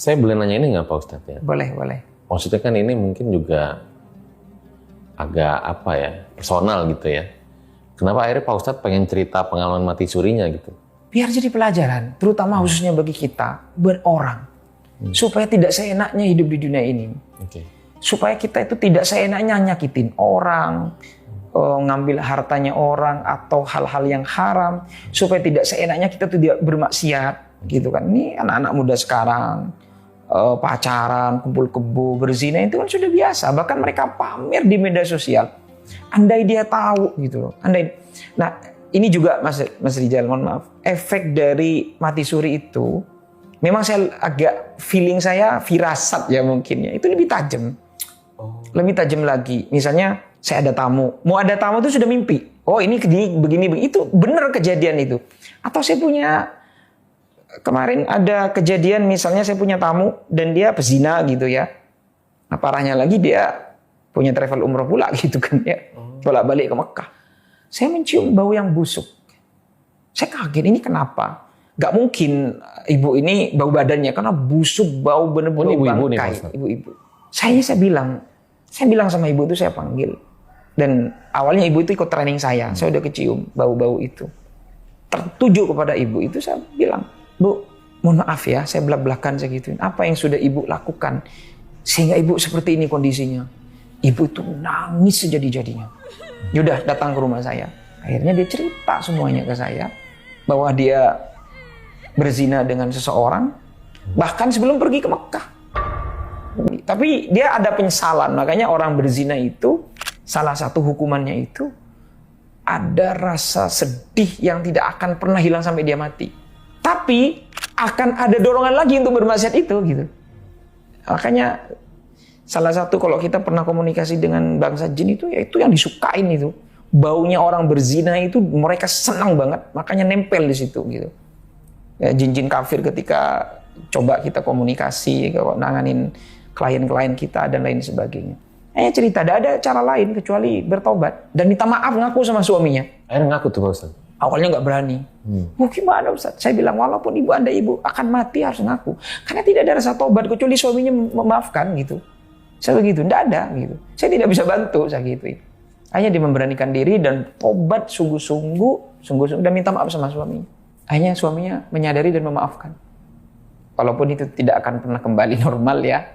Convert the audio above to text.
Saya boleh nanya ini nggak Pak Ustadz ya? Boleh, boleh. Maksudnya kan ini mungkin juga agak apa ya, personal gitu ya. Kenapa akhirnya Pak Ustadz pengen cerita pengalaman mati surinya gitu? Biar jadi pelajaran, terutama khususnya bagi kita, berorang. Supaya tidak seenaknya hidup di dunia ini. Oke. Supaya kita itu tidak seenaknya nyakitin orang, ngambil hartanya orang, atau hal-hal yang haram. Supaya tidak seenaknya kita tidak bermaksiat. Gitu kan. Ini anak-anak muda sekarang, pacaran, kumpul kebo, berzina itu kan sudah biasa. Bahkan mereka pamer di media sosial. Andai dia tahu gitu loh. Nah, ini juga Mas Rijal, mohon maaf, efek dari mati suri itu memang saya agak feeling saya firasat ya mungkin ya, itu lebih tajam. Lebih tajam lagi. Misalnya saya ada tamu, mau ada tamu itu sudah mimpi. Oh, ini begini, itu benar kejadian itu. Atau saya punya kemarin ada kejadian, misalnya saya punya tamu dan dia pezina gitu ya. Nah, parahnya lagi dia punya travel umroh pula gitu kan ya. Bolak-balik ke Mekah. Saya mencium bau yang busuk. Saya kaget, ini kenapa? Gak mungkin ibu ini bau badannya, karena busuk, bau bener-bener bangkai. Ibu-ibu. Saya bilang sama ibu itu, saya panggil. Dan awalnya ibu itu ikut training saya udah kecium bau-bau itu. Tertuju kepada ibu itu, saya bilang, Bu, mohon maaf ya, saya belak-belakan segituin. Apa yang sudah ibu lakukan sehingga ibu seperti ini kondisinya? Ibu itu nangis sejadi-jadinya. Yaudah, datang ke rumah saya. Akhirnya dia cerita semuanya ke saya bahwa dia berzina dengan seseorang bahkan sebelum pergi ke Mekah. Tapi dia ada penyesalan. Makanya orang berzina itu salah satu hukumannya itu ada rasa sedih yang tidak akan pernah hilang sampai dia mati. Tapi akan ada dorongan lagi untuk bermaksiat itu gitu. Makanya salah satu kalau kita pernah komunikasi dengan bangsa jin itu, ya itu yang disukain itu. Baunya orang berzina itu mereka senang banget, makanya nempel di situ gitu. Ya, jin-jin kafir ketika coba kita komunikasi, kalau nanganin klien-klien kita dan lain sebagainya. Hanya cerita, tidak ada cara lain kecuali bertobat dan minta maaf, ngaku sama suaminya. Akhirnya ngaku tuh Pak Ustadz? Awalnya nggak berani. Gimana Ustaz? Saya bilang walaupun ibu anda ibu akan mati harus ngaku. Karena tidak ada rasa tobat kecuali suaminya memaafkan gitu. Saya begitu, tidak ada gitu. Saya tidak bisa bantu, saya gitu. Hanya dia memberanikan diri dan tobat sungguh-sungguh dan minta maaf sama suaminya. Akhirnya suaminya menyadari dan memaafkan. Walaupun itu tidak akan pernah kembali normal ya.